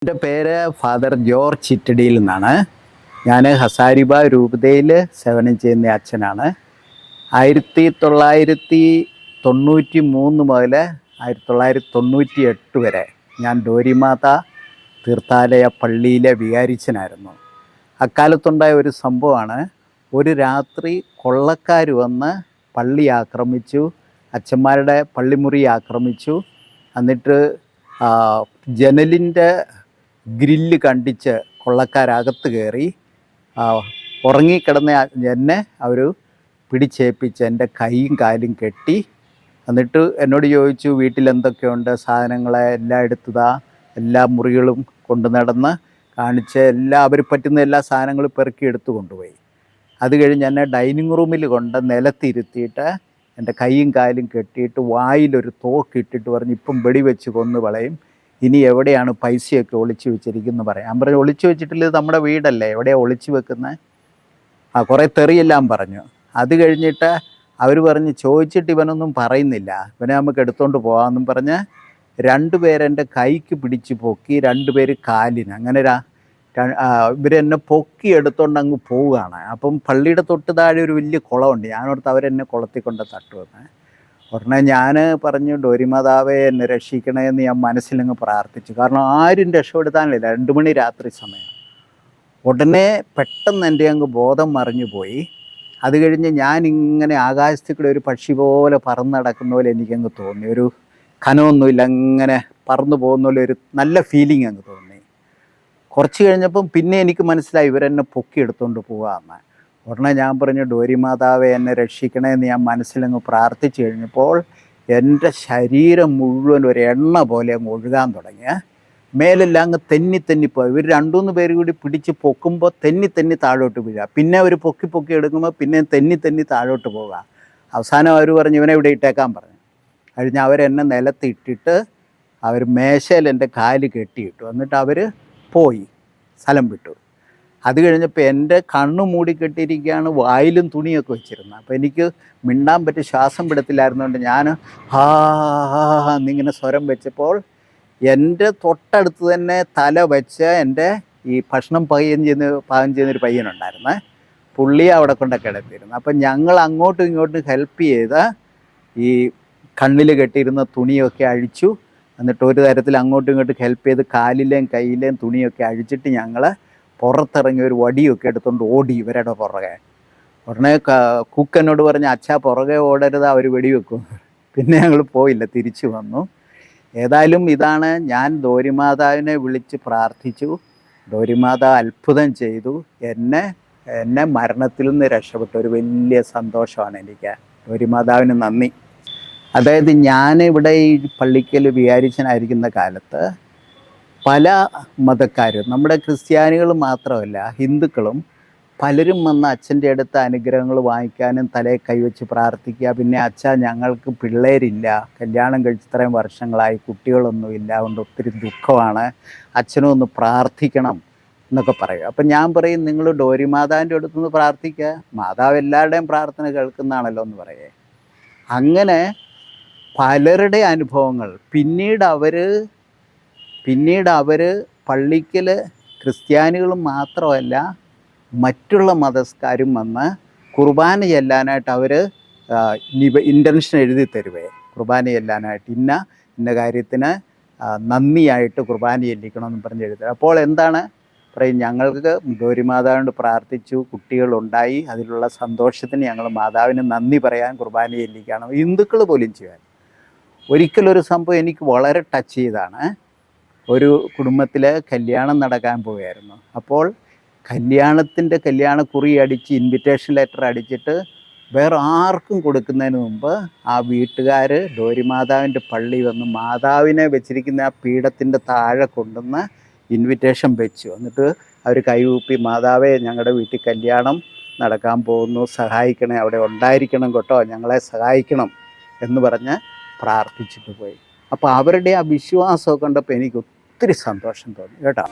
എൻ്റെ പേര് father George ചിറ്റടിയിൽ നിന്നാണ്. ഞാൻ ഹസാരിബ രൂപതയിൽ സേവനം ചെയ്യുന്ന അച്ഛനാണ്. 1993 മുതൽ 1998 വരെ ഞാൻ ഡോരിമാത തീർത്ഥാലയ പള്ളിയിലെ വികാരിച്ചനായിരുന്നു. അക്കാലത്തുണ്ടായ ഒരു സംഭവമാണ്, ഒരു രാത്രി കൊള്ളക്കാർ വന്ന് പള്ളി ആക്രമിച്ചു, അച്ഛന്മാരുടെ പള്ളിമുറി ആക്രമിച്ചു. എന്നിട്ട് ജനലിൻ്റെ ഗ്രില്ല് കണ്ടിച്ച് കൊള്ളക്കാരകത്ത് കയറി ഉറങ്ങിക്കിടന്ന എന്നെ അവർ പിടിച്ചേൽപ്പിച്ച് എൻ്റെ കൈയും കാലും കെട്ടി. എന്നിട്ട് എന്നോട് ചോദിച്ചു, വീട്ടിലെന്തൊക്കെയുണ്ട്, സാധനങ്ങളെ എല്ലാം എടുത്തതാ, എല്ലാ മുറികളും കൊണ്ടു നടന്ന് കാണിച്ച് അവർ പറ്റുന്ന എല്ലാ സാധനങ്ങളും പെറുക്കി എടുത്തു കൊണ്ടുപോയി. അത് കഴിഞ്ഞ് എന്നെ ഡൈനിങ് റൂമിൽ കൊണ്ട് നിലത്തിരുത്തിയിട്ട് എൻ്റെ കൈയും കാലും കെട്ടിയിട്ട് വായിലൊരു തോക്കിട്ടിട്ട് പറഞ്ഞ്, ഇപ്പം വെടിവെച്ച് കൊന്നു കളയും, ഇനി എവിടെയാണ് പൈസയൊക്കെ ഒളിച്ചു വെച്ചിരിക്കുന്നത് പറയാം. ഞാൻ പറഞ്ഞു, ഒളിച്ചു വെച്ചിട്ടില്ല, ഇത് നമ്മുടെ വീടല്ലേ, എവിടെയാണ് ഒളിച്ചു വെക്കുന്നത്? കുറേ തെറിയെല്ലാം പറഞ്ഞു. അത് കഴിഞ്ഞിട്ട് അവർ പറഞ്ഞ്, ചോദിച്ചിട്ട് ഇവനൊന്നും പറയുന്നില്ല, ഇവനെ നമുക്ക് എടുത്തുകൊണ്ട് പോകാമെന്നും പറഞ്ഞ് 2 പേരെൻ്റെ കൈക്ക് പിടിച്ച് പൊക്കി, 2 പേര് കാലിന്. അങ്ങനെ ഇവരെന്നെ പൊക്കി എടുത്തുകൊണ്ട് അങ്ങ് പോവുകയാണ്. അപ്പം പള്ളിയുടെ തൊട്ട് താഴെ ഒരു വലിയ കുളമുണ്ട്. ഞാനോടത്ത് അവരെന്നെ കുളത്തിൽ കൊണ്ട് തട്ടുവന്ന്. ഉടനെ ഞാൻ പറഞ്ഞു, ഡോരിമാതാവേ എന്നെ രക്ഷിക്കണേ എന്ന് ഞാൻ മനസ്സിലങ്ങ് പ്രാർത്ഥിച്ചു. കാരണം ആരും രക്ഷപ്പെടുത്താനില്ല, 2 മണി രാത്രി സമയം. ഉടനെ പെട്ടെന്ന് എൻ്റെ അങ്ങ് ബോധം മറിഞ്ഞു പോയി. അത് കഴിഞ്ഞ് ഞാനിങ്ങനെ ആകാശത്തിൽ കൂടെ ഒരു പക്ഷി പോലെ പറന്ന് നടക്കുന്ന പോലെ എനിക്കങ്ങ് തോന്നി. ഒരു കനമൊന്നുമില്ല, അങ്ങനെ പറന്നു പോകുന്ന പോലെ ഒരു നല്ല ഫീലിംഗ് അങ്ങ് തോന്നി. കുറച്ച് കഴിഞ്ഞപ്പം പിന്നെ എനിക്ക് മനസ്സിലായി ഇവരെന്നെ പൊക്കി എടുത്തുകൊണ്ട് പോകാമെന്ന്. ഉടനെ ഞാൻ പറഞ്ഞു, ഡോരിമാതാവെ എന്നെ രക്ഷിക്കണേ എന്ന് ഞാൻ മനസ്സിലങ്ങ് പ്രാർത്ഥിച്ചു കഴിഞ്ഞപ്പോൾ എൻ്റെ ശരീരം മുഴുവൻ ഒരു എണ്ണ പോലെ അങ്ങ് ഒഴുകാൻ തുടങ്ങി. മേലെല്ലാം അങ്ങ് തെന്നിപ്പോയി. ഇവർ 2-3 പേര് കൂടി പിടിച്ച് പൊക്കുമ്പോൾ തെന്നി താഴോട്ട് വീഴുക, പിന്നെ അവർ പൊക്കി എടുക്കുമ്പോൾ പിന്നെ തെന്നി താഴോട്ട് പോവുക. അവസാനം അവർ പറഞ്ഞു, ഇവനെ ഇവിടെ ഇട്ടേക്കാൻ പറഞ്ഞു. കഴിഞ്ഞ് അവരെന്നെ നിലത്തിട്ടിട്ട് അവർ മേശയിൽ എൻ്റെ കാല് കെട്ടിയിട്ടു. എന്നിട്ട് അവർ പോയി, സ്ഥലം വിട്ടു. അത് കഴിഞ്ഞപ്പോൾ എൻ്റെ കണ്ണ് മൂടിക്കെട്ടിയിരിക്കുകയാണ്, വായിലും തുണിയൊക്കെ വെച്ചിരുന്നത്. അപ്പോൾ എനിക്ക് മിണ്ടാൻ പറ്റി, ശ്വാസം വിടത്തില്ലായിരുന്നുകൊണ്ട് ഞാൻ എന്നിങ്ങനെ സ്വരം വെച്ചപ്പോൾ എൻ്റെ തൊട്ടടുത്ത് തന്നെ തല വെച്ച് എൻ്റെ ഈ ഭക്ഷണം പാകം ചെയ്യുന്നൊരു പയ്യനുണ്ടായിരുന്നു, പുള്ളി അവിടെ കൊണ്ടൊക്കെ കിടത്തിയിരുന്നു. അപ്പം ഞങ്ങൾ അങ്ങോട്ടും ഇങ്ങോട്ടും ഹെൽപ്പ് ചെയ്ത് ഈ കണ്ണിൽ കെട്ടിയിരുന്ന തുണിയൊക്കെ അഴിച്ചു. എന്നിട്ട് ഒരു തരത്തിൽ അങ്ങോട്ടും ഇങ്ങോട്ടും ഹെൽപ്പ് ചെയ്ത് കാലിലെയും കയ്യിലെയും തുണിയൊക്കെ അഴിച്ചിട്ട് ഞങ്ങൾ പുറത്തിറങ്ങി ഒരു വടിയൊക്കെ എടുത്തുകൊണ്ട് ഓടി ഇവരുടെ പുറകെ. ഉടനെ കുക്കനോട് പറഞ്ഞ്, അച്ഛാ പുറകെ ഓടരുത്, അവർ വെടിവെക്കും. പിന്നെ ഞങ്ങൾ പോയില്ല, തിരിച്ചു വന്നു. ഏതായാലും ഇതാണ്, ഞാൻ ഡോരിമാതാവിനെ വിളിച്ച് പ്രാർത്ഥിച്ചു, ഡോരിമാതാവ് അത്ഭുതം ചെയ്തു, എന്നെ മരണത്തിൽ നിന്ന് രക്ഷപ്പെട്ടു. ഒരു വലിയ സന്തോഷമാണ് എനിക്ക്. ഡോരിമാതാവിന് നന്ദി. അതായത് ഞാനിവിടെ ഈ പള്ളിക്കൽ വികാരിച്ചനായിരിക്കുന്ന കാലത്ത് പല മതക്കാരും, നമ്മുടെ ക്രിസ്ത്യാനികൾ മാത്രമല്ല ഹിന്ദുക്കളും പലരും വന്ന് അച്ഛൻ്റെ അടുത്ത് അനുഗ്രഹങ്ങൾ വാങ്ങിക്കാനും തലയിൽ കൈവച്ച് പ്രാർത്ഥിക്കുക. പിന്നെ അച്ഛാ ഞങ്ങൾക്ക് പിള്ളേരില്ല, കല്യാണം കഴിച്ച് ഇത്രയും വർഷങ്ങളായി, കുട്ടികളൊന്നുമില്ല, അതുകൊണ്ട് ഒത്തിരി ദുഃഖമാണ്, അച്ഛനും ഒന്ന് പ്രാർത്ഥിക്കണം എന്നൊക്കെ പറയും. അപ്പം ഞാൻ പറയും, നിങ്ങൾ ഡോരിമാതാവിൻ്റെ അടുത്തുനിന്ന് പ്രാർത്ഥിക്കുക, മാതാവ് എല്ലാവരുടെയും പ്രാർത്ഥന കേൾക്കുന്നതാണല്ലോ എന്ന് പറയേ. അങ്ങനെ പലരുടെ അനുഭവങ്ങൾ പിന്നീട് അവർ പള്ളിക്കൽ ക്രിസ്ത്യാനികളും മാത്രമല്ല മറ്റുള്ള മതസ്ഥരും വന്ന് കുർബാന ചെല്ലാനായിട്ട് അവർ ഇൻറ്റൻഷൻ എഴുതി തരുവേ, കുർബാന ചെല്ലാനായിട്ട് ഇന്ന കാര്യത്തിന് നന്ദിയായിട്ട് കുർബാന ചെല്ലിക്കണമെന്ന് പറഞ്ഞ് എഴുതുക. അപ്പോൾ എന്താണ് പറയും, ഞങ്ങൾക്ക് ഡോരിമാതാവിനോട് പ്രാർത്ഥിച്ചു, കുട്ടികളുണ്ടായി, അതിലുള്ള സന്തോഷത്തിന് ഞങ്ങൾ മാതാവിന് നന്ദി പറയാൻ കുർബാന ചെല്ലിക്കണം. ഹിന്ദുക്കൾ പോലും ചെയ്യാൻ. ഒരിക്കലൊരു സംഭവം എനിക്ക് വളരെ ടച്ച് ചെയ്താണ്. ഒരു കുടുംബത്തിൽ കല്യാണം നടക്കാൻ പോവുകയായിരുന്നു. അപ്പോൾ കല്യാണക്കുറി അടിച്ച് ഇൻവിറ്റേഷൻ ലെറ്റർ അടിച്ചിട്ട് വേറെ ആർക്കും കൊടുക്കുന്നതിന് മുമ്പ് ആ വീട്ടുകാർ ഡോരിമാതാവിൻ്റെ പള്ളി വന്ന് മാതാവിനെ വെച്ചിരിക്കുന്ന ആ പീഠത്തിൻ്റെ താഴെ കൊണ്ടുവന്ന് ഇൻവിറ്റേഷൻ വെച്ചു. എന്നിട്ട് അവർ കൈകൂപ്പി, മാതാവേ ഞങ്ങളുടെ വീട്ടിൽ കല്യാണം നടക്കാൻ പോകുന്നു, സഹായിക്കണേ, അവിടെ ഉണ്ടായിരിക്കണം കേട്ടോ, ഞങ്ങളെ സഹായിക്കണം എന്ന് പറഞ്ഞ് പ്രാർത്ഥിച്ചിട്ട് പോയി. അപ്പോൾ അവരുടെ ആ വിശ്വാസമൊക്കെ കണ്ടപ്പോൾ എനിക്ക് ഒത്തിരി സന്തോഷം തോന്നി കേട്ടോ.